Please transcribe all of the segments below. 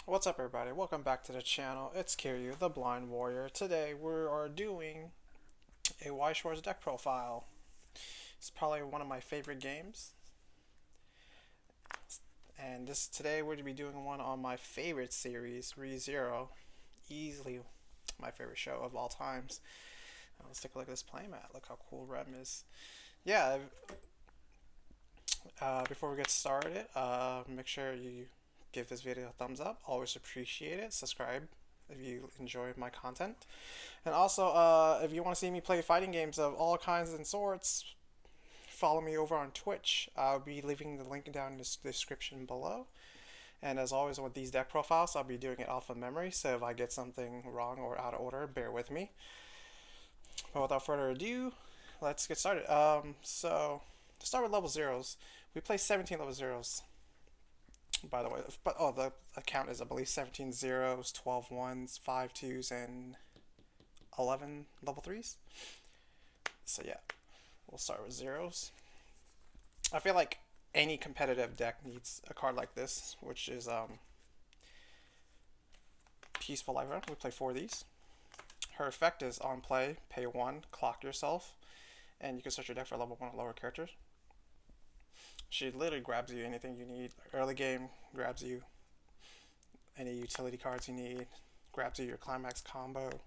What's up, everybody? Welcome back to the channel. It's Kiryu, the Blind Warrior. Today we are doing a Weiss Schwarz deck profile. It's probably one of my favorite games, and today we're going to be doing one on my favorite series, Re Zero, easily my favorite show of all times. Let's take a look at this playmat. Look how cool Rem is. Yeah. Before we get started, make sure you give this video a thumbs up. Always appreciate it. Subscribe if you enjoy my content. And also, if you want to see me play fighting games of all kinds and sorts, follow me over on Twitch. I'll be leaving the link down in the description below. And as always with these deck profiles, I'll be doing it off of memory, so if I get something wrong or out of order, bear with me. But without further ado, let's get started. So, to start with level zeros, we play 17 level zeros, by the way. But the account is, I believe, 17 zeros, 12 ones, 5 twos, and 11 level threes. So yeah, we'll start with zeros. I feel like any competitive deck needs a card like this, which is Peaceful Life. We play 4 of these. Her effect is on play, pay 1, clock yourself, and you can search your deck for level 1 or lower characters. She literally grabs you anything you need. Early game, grabs you any utility cards you need, grabs you your climax combo.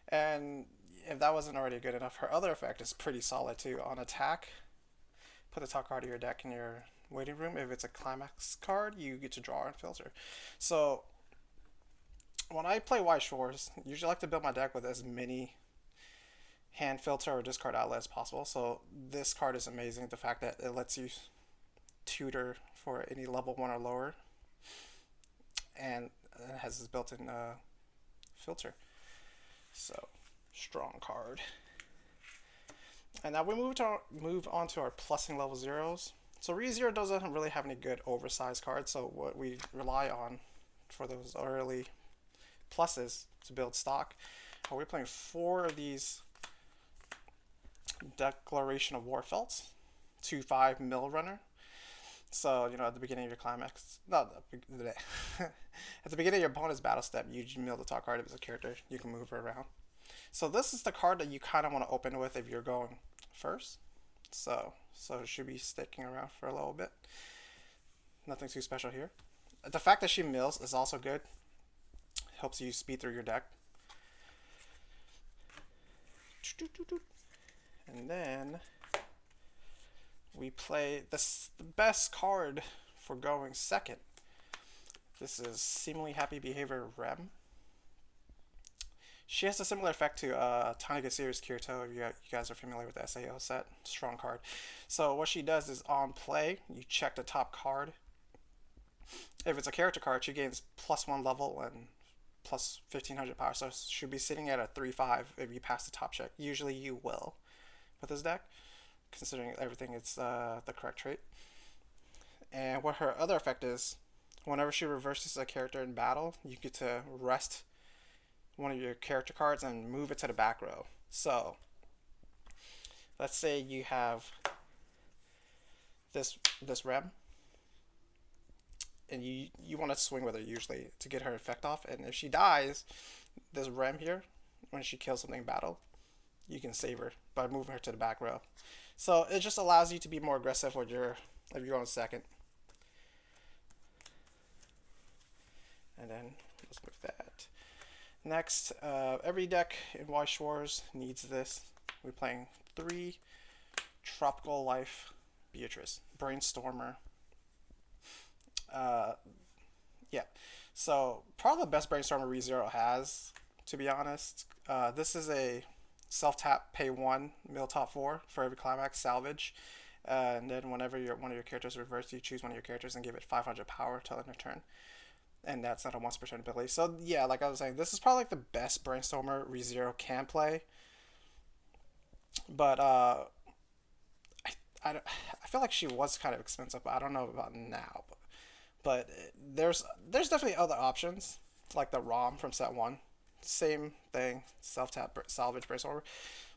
And if that wasn't already good enough, her other effect is pretty solid too. On attack, put the top card of your deck in your waiting room. If it's a climax card, you get to draw and filter. So when I play Weiss Schwarz, I usually like to build my deck with as many hand filter or discard outlet as possible. So this card is amazing. The fact that it lets you tutor for any level 1 or lower, and it has this built-in filter. So strong card. And now we move on to our plussing level zeros. So Re Zero doesn't really have any good oversized cards, so what we rely on for those early pluses to build stock, we're playing 4 of these Declaration of War Felts, 2/5 mill runner. So, at the beginning of your climax, at the beginning of your bonus battle step, you mill the top card if it's a character. You can move her around. So this is the card that you kind of want to open with if you're going first. So it should be sticking around for a little bit. Nothing too special here. The fact that she mills is also good. Helps you speed through your deck. And then we play the best card for going second. This is Seemingly Happy Behavior Rem. She has a similar effect to Taniga Series Kirito, if you guys are familiar with the SAO set. Strong card. So what she does is on play, you check the top card. If it's a character card, she gains +1 level and plus 1500 power. So she should be sitting at a 3/5 if you pass the top check. Usually you will with this deck, considering everything it's the correct trait. And what her other effect is, whenever she reverses a character in battle, you get to rest one of your character cards and move it to the back row. So let's say you have this Rem, and you want to swing with her usually to get her effect off. And if she dies, this Rem here, when she kills something in battle, you can save her by moving her to the back row. So it just allows you to be more aggressive when if you're going second. And then let's move that. Next, every deck in Weiss Schwarz needs this. We're playing 3 Tropical Life Beatrice, Brainstormer. Yeah, so probably the best Brainstormer Re Zero has, to be honest. This is a self-tap, pay 1, mill top 4 for every climax, salvage. And then whenever one of your characters reverses, you choose one of your characters and give it 500 power till end of turn. And that's not a once per turn ability. So yeah, like I was saying, this is probably like the best Brainstormer Re Zero can play. But I feel like she was kind of expensive. But I don't know about now. But there's definitely other options, like the ROM from set 1. Same thing, self-tap, salvage, Brainstormer.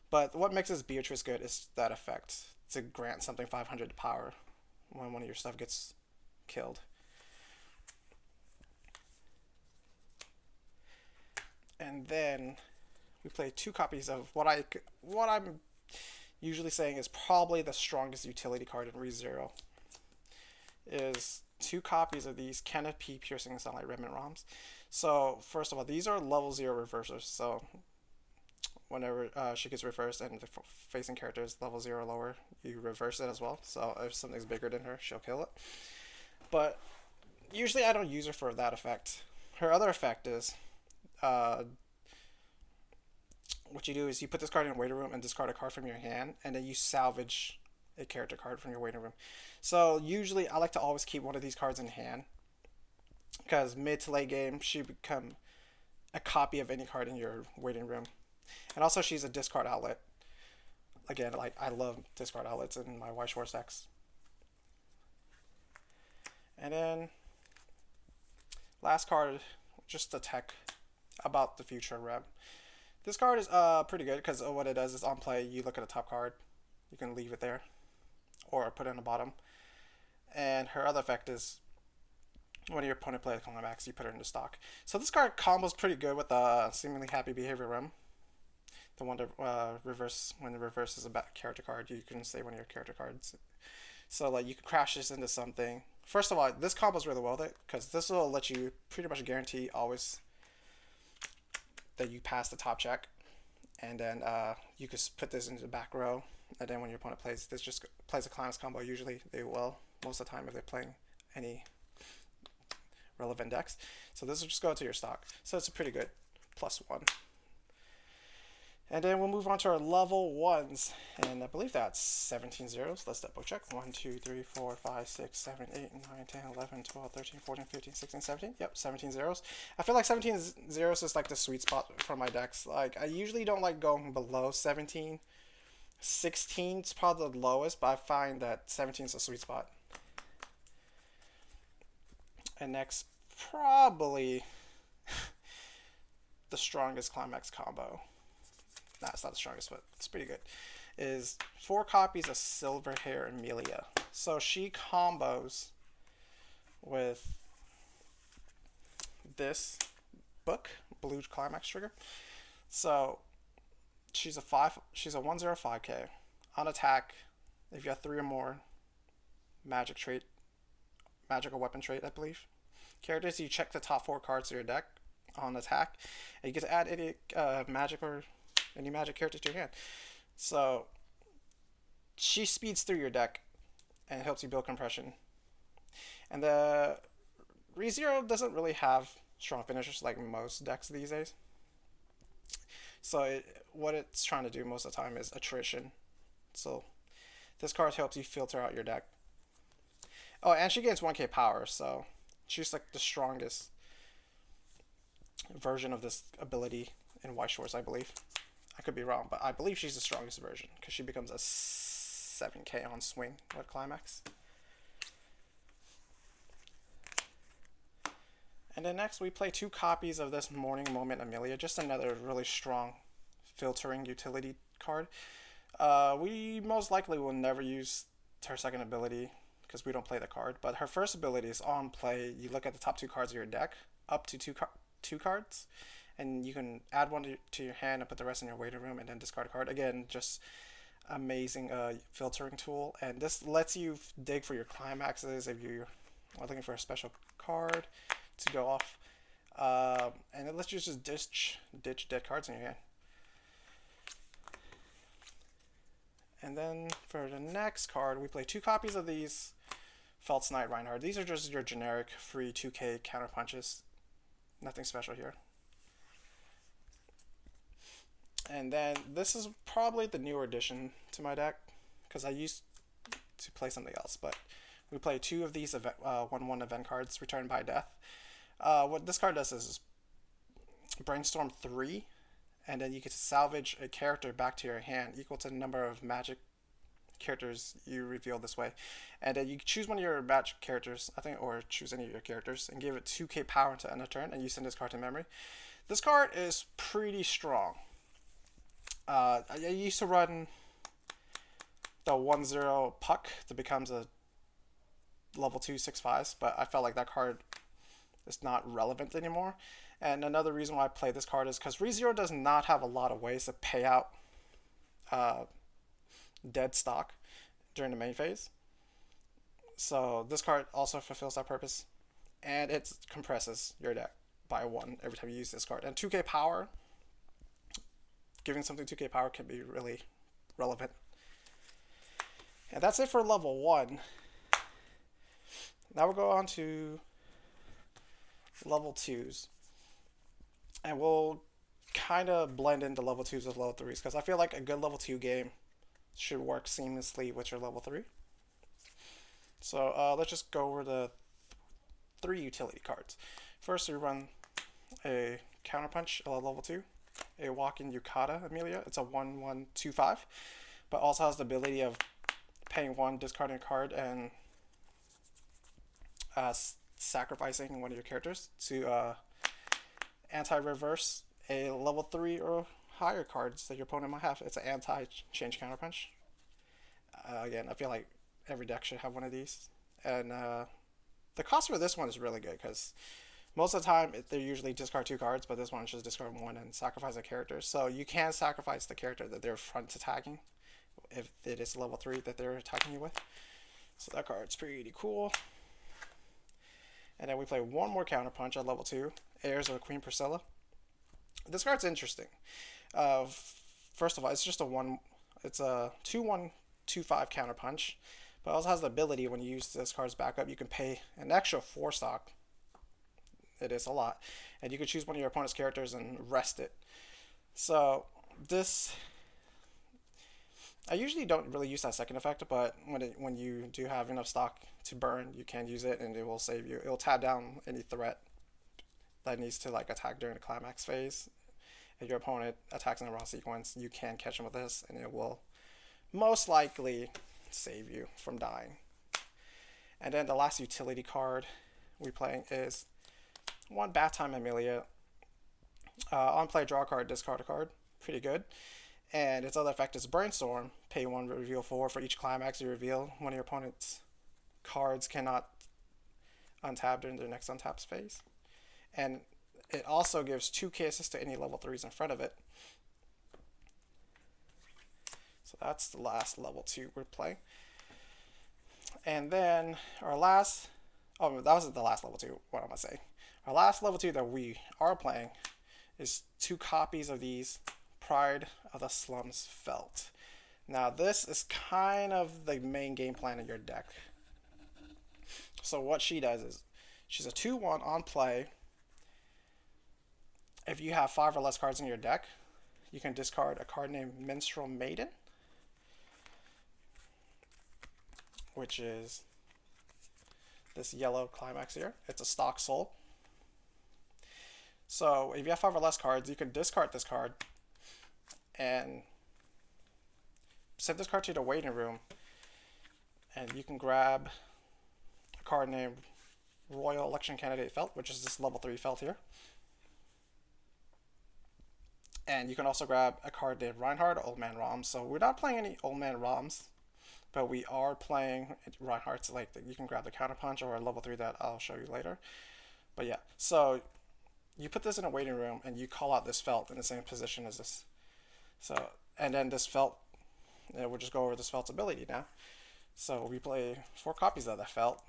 But what makes this Beatrice good is that effect, to grant something 500 power when one of your stuff gets killed. And then we play 2 copies of what I'm usually saying is probably the strongest utility card in ReZero. Is 2 copies of these Canopy Piercing Sunlight Remnant ROMs. So first of all, these are level 0 reversers. So whenever she gets reversed and the facing character is level 0 or lower, you reverse it as well. So if something's bigger than her, she'll kill it. But usually I don't use her for that effect. Her other effect is what you do is you put this card in a waiting room and discard a card from your hand, and then you salvage a character card from your waiting room. So usually I like to always keep one of these cards in hand, because mid to late game she become a copy of any card in your waiting room. And also she's a discard outlet. Again, like, I love discard outlets in my Weiss Schwarz decks. And then last card, just a tech about the future Rem. This card is pretty good because what it does is on play, you look at the top card, you can leave it there or put it in the bottom. And her other effect is when your opponent plays Climax, you put her into stock. So this card combos pretty good with Seemingly Happy Behavior Rem. The one to reverse, when the reverse is a character card, you can say one of your character cards. So like you can crash this into something. First of all, this combos really well with it because this will let you pretty much guarantee always that you pass the top check, and then you could put this into the back row, and then when your opponent plays, this just plays a Climax combo. Usually they will, most of the time if they're playing any relevant decks. So this will just go to your stock. So it's a pretty good +1. And then we'll move on to our level 1s, and I believe that's 17 zeros. Let's double check. 1, 2, 3, 4, 5, 6, 7, 8, 9, 10, 11, 12, 13, 14, 15, 16, 17. Yep, 17 zeros. I feel like 17 zeros is like the sweet spot for my decks. Like, I usually don't like going below 17. 16 is probably the lowest, but I find that 17 is a sweet spot. And next, probably the strongest Climax combo. Nah, it's not the strongest, but it's pretty good. Is 4 copies of Silverhair Amelia. So she combos with this book, Blue Climax Trigger. So she's a 1/0/5K. On attack, if you have 3 or more magical weapon trait, I believe. Characters, you check the top 4 cards of your deck on attack, and you get to add any any magic character to your hand. So she speeds through your deck and helps you build compression. And the ReZero doesn't really have strong finishers like most decks these days. So what it's trying to do most of the time is attrition. So this card helps you filter out your deck. Oh, and she gains 1k power, so she's like the strongest version of this ability in Weiss Schwarz, I believe. I could be wrong, but I believe she's the strongest version because she becomes a 7k on swing with Climax. And then next we play 2 copies of this Morning Moment Amelia, just another really strong filtering utility card. We most likely will never use her second ability because we don't play the card, but her first ability is on play. You look at the top 2 cards of your deck, up to 2 cards, and you can add one to your hand and put the rest in your waiting room and then discard a card. Again, just amazing filtering tool, and this lets you dig for your climaxes if you are looking for a special card to go off, and it lets you just ditch dead cards in your hand. And then for the next card, we play 2 copies of these Felt's Knight Reinhardt. These are just your generic free 2k counter punches. Nothing special here. And then this is probably the newer addition to my deck because I used to play something else, but we play 2 of these 1/1 event cards, Return by Death. What this card does is brainstorm 3, and then you get to salvage a character back to your hand equal to the number of magic characters you reveal this way. And then you choose one of your magic characters, I think, or choose any of your characters, and give it 2k power until end of turn, and you send this card to memory. This card is pretty strong. I used to run the 1/0 Puck that becomes a level 2 6/5s, but I felt like that card It's not relevant anymore. And another reason why I play this card is because ReZero does not have a lot of ways to pay out uh, dead stock during the main phase. So this card also fulfills that purpose, and it compresses your deck by 1 every time you use this card. And 2k power, giving something 2k power can be really relevant. And that's it for level 1. Now we'll go on to level 2s. And we'll kind of blend into level 2s with level 3s, because I feel like a good level 2 game should work seamlessly with your level 3. So let's just go over the 3 utility cards. First, we run a Counterpunch at level 2, a Walking Yukata Amelia. It's a 1/1/2/5, but also has the ability of paying 1, discarding a card, and sacrificing one of your characters to anti-reverse a level 3 or higher cards that your opponent might have. It's an anti-change Counterpunch. Again, I feel like every deck should have one of these. And the cost for this one is really good, because most of the time they usually discard 2 cards, but this one just discard 1 and sacrifice a character. So you can sacrifice the character that they're front attacking if it is level 3 that they're attacking you with. So that card's pretty cool. And then we play one more Counterpunch at level 2, Heirs of Queen Priscilla. This card's interesting. First of all, it's just it's a 2/1/2/5 Counterpunch, but it also has the ability, when you use this card's backup, you can pay an extra 4 stock. It is a lot. And you can choose one of your opponent's characters and rest it. So this, I usually don't really use that second effect, but when you do have enough stock to burn, you can use it, and it will save you. It will tab down any threat that needs to attack during the climax phase. If your opponent attacks in a raw sequence, you can catch them with this, and it will most likely save you from dying. And then the last utility card we're playing is one Bath Time Amelia. On play, draw a card, discard a card. Pretty good. And its other effect is Brainstorm. Pay 1, reveal 4. For each climax you reveal, one of your opponent's cards cannot untap during their next untap phase. And it also gives 2k assist to any level 3s in front of it. So that's the last level 2 we're playing. And then our last, that wasn't the last level 2, what am I saying? Our last level 2 that we are playing is 2 copies of these Pride of the Slums Felt. Now this is kind of the main game plan in your deck. So what she does is, she's a 2/1 on play. If you have 5 or less cards in your deck, you can discard a card named Minstrel Maiden, which is this yellow climax here. It's a stock soul. So if you have 5 or less cards, you can discard this card and send this card to the waiting room, and you can grab a card named Royal Election Candidate Felt, which is this level 3 Felt here. And you can also grab a card named Reinhardt, Old Man Roms. So we're not playing any Old Man Roms, but we are playing Reinhardt's. You can grab the Counterpunch or a level 3 that I'll show you later. But yeah, so you put this in a waiting room and you call out this Felt in the same position as this. So, and then this Felt, we'll just go over this Felt's ability now. So we play 4 copies of the Felt.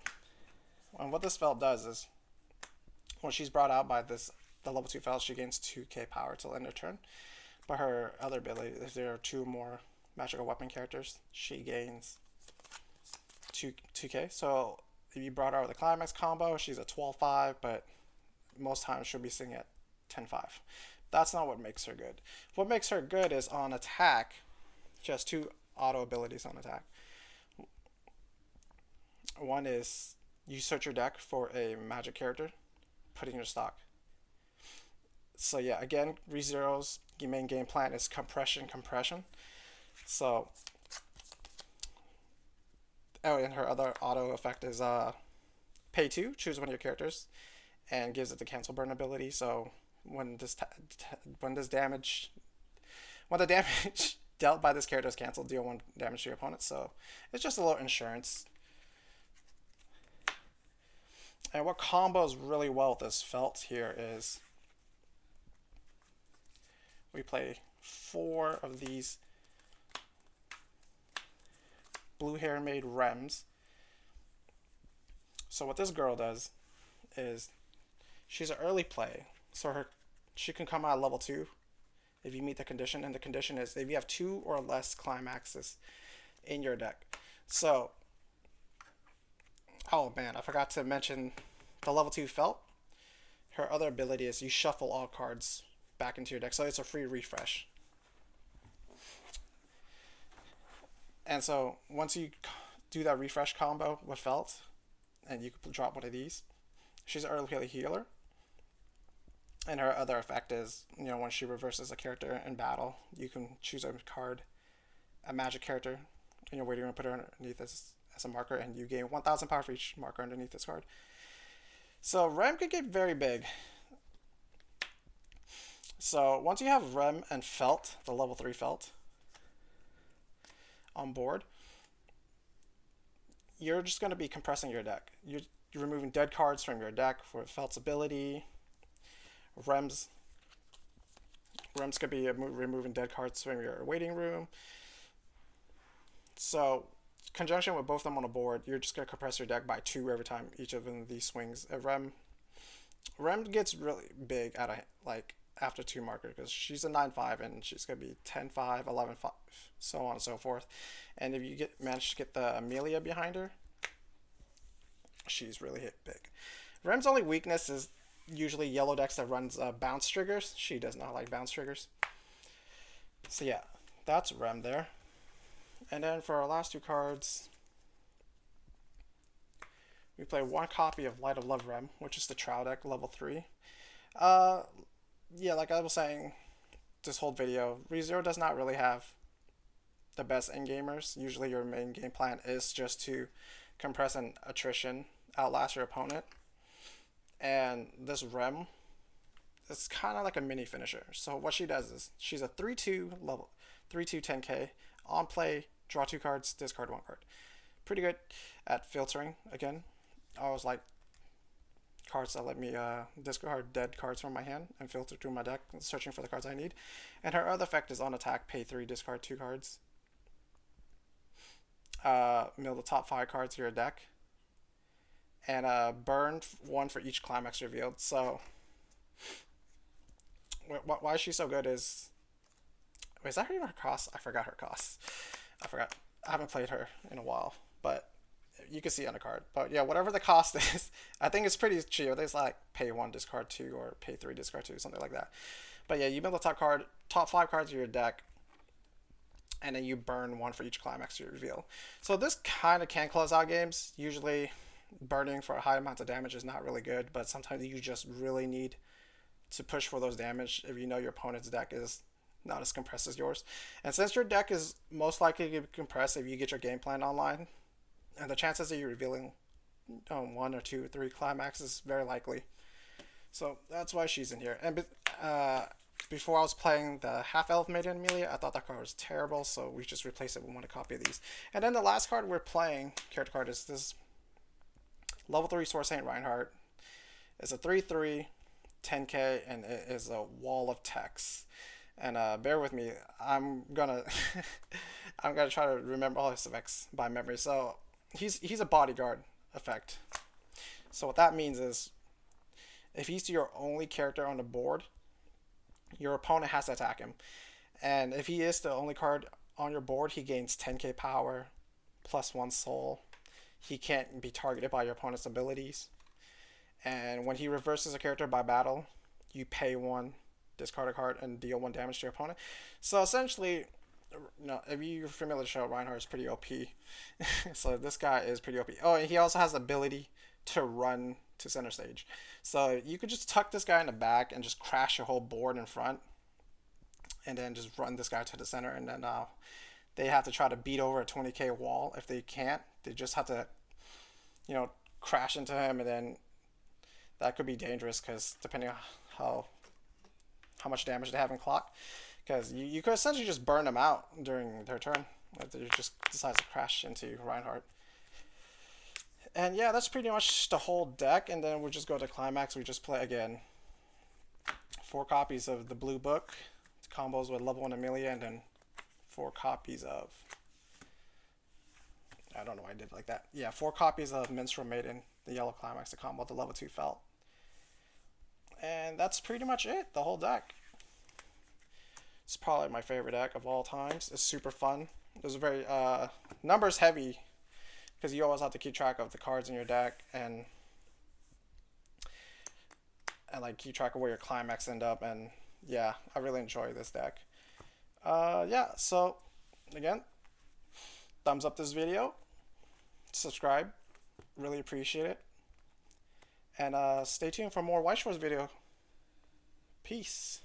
And what this Felt does is, when she's brought out by the level 2 Felt, she gains 2k power till end of turn. But her other ability, if there are 2 more magical weapon characters, she gains 2k. So if you brought her with a climax combo, she's a 12/5, but most times she'll be sitting at 10/5. That's not what makes her good. What makes her good is on attack, she has 2 auto abilities on attack. One is you search your deck for a magic character, put it in your stock. So yeah, again, ReZero's main game plan is compression. So, and her other auto effect is pay 2, choose one of your characters, and gives it the cancel burn ability. So when the damage dealt by this character is canceled, deal 1 damage to your opponent. So it's just a little insurance. And what combos really well with this felt here is we play 4 of these blue hair made Rems. So what this girl does is she's an early play, so she can come out at level 2 if you meet the condition, and the condition is if you have 2 or less climaxes in your deck. So, oh man, I forgot to mention the level 2 felt. Her other ability is you shuffle all cards back into your deck, so it's a free refresh. And so once you do that refresh combo with felt, and you can drop one of these, she's an early play healer. And her other effect is, when she reverses a character in battle, you can choose a card, a magic character, in your waiting room, put her underneath as a marker, and you gain 1,000 power for each marker underneath this card. So Rem could get very big. So once you have Rem and Felt, the level 3 Felt, on board, you're just going to be compressing your deck. You're removing dead cards from your deck for Felt's ability. Rems could be removing dead cards from your waiting room. So, conjunction with both of them on the board, you're just going to compress your deck by 2 every time each of these swings. Rem gets really big at after 2 markers, because she's a 9/5 and she's going to be 10/5, 11/5, so on and so forth. And if you manage to get the Amelia behind her, she's really hit big. Rem's only weakness is usually yellow decks that runs bounce triggers. She does not like bounce triggers. So yeah, that's Rem there. And then for our last 2 cards, we play 1 copy of Light of Love Rem, which is the Trow deck, level 3. Yeah, like I was saying this whole video, ReZero does not really have the best endgamers. Usually your main game plan is just to compress and attrition, outlast your opponent. And this Rem, it's kind of like a mini finisher. So what she does is she's a 3/2 level, 3/2 10k. On play, draw 2 cards, discard 1 card. Pretty good at filtering. Again, I always like cards that let me discard dead cards from my hand and filter through my deck, searching for the cards I need. And her other effect is on attack, pay 3, discard 2 cards. Mill the top 5 cards of your deck. And burn 1 for each climax revealed. So, why is she so good is... Wait, is that even her cost? I forgot her cost. I haven't played her in a while, but you can see on the card. But yeah, whatever the cost is, I think it's pretty cheap. It's like pay 1, discard 2, or pay 3, discard 2, something like that. But yeah, you build the top 5 cards of your deck, and then you burn 1 for each climax you reveal. So this kind of can close out games. Usually, burning for a high amount of damage is not really good, but sometimes you just really need to push for those damage if you know your opponent's deck is not as compressed as yours. And since your deck is most likely to be compressed if you get your game plan online, and the chances of you revealing 1 or 2 or 3 climaxes is very likely. So that's why she's in here. And before I was playing the half-elf Maiden Amelia, I thought that card was terrible, so we just replaced it with 1 copy of these. And then the last card we're playing, character card, is this level 3 Sword Saint Reinhardt. It's a 3/3, 10k, and it is a wall of text. And bear with me, I'm gonna try to remember all his effects by memory. So he's a bodyguard effect. So what that means is, if he's your only character on the board, your opponent has to attack him. And if he is the only card on your board, he gains 10k power, plus 1 soul. He can't be targeted by your opponent's abilities. And when he reverses a character by battle, you pay 1, discard a card, and deal 1 damage to your opponent. So essentially, if you're familiar with the show, Reinhardt is pretty OP. So this guy is pretty OP. Oh, and he also has the ability to run to center stage. So you could just tuck this guy in the back and just crash your whole board in front, and then just run this guy to the center, and then they have to try to beat over a 20k wall. If they can't, they just have to, crash into him, and then that could be dangerous, because depending on how much damage they have in clock, because you could essentially just burn them out during their turn if they just decide to crash into Reinhardt. And yeah, that's pretty much the whole deck. And then we'll just go to climax. We just play again 4 copies of the blue book, combos with level 1 Amelia, and then 4 copies of, I don't know why I did it like that. Yeah, 4 copies of Minstrel Maiden, the yellow climax, the combo, the level 2 felt. And that's pretty much it, the whole deck. It's probably my favorite deck of all times. It's super fun. It was very numbers heavy because you always have to keep track of the cards in your deck and like keep track of where your climax end up. And yeah, I really enjoy this deck. Yeah, so again, thumbs up this video, subscribe, really appreciate it, and stay tuned for more Weiss Schwarz video. Peace.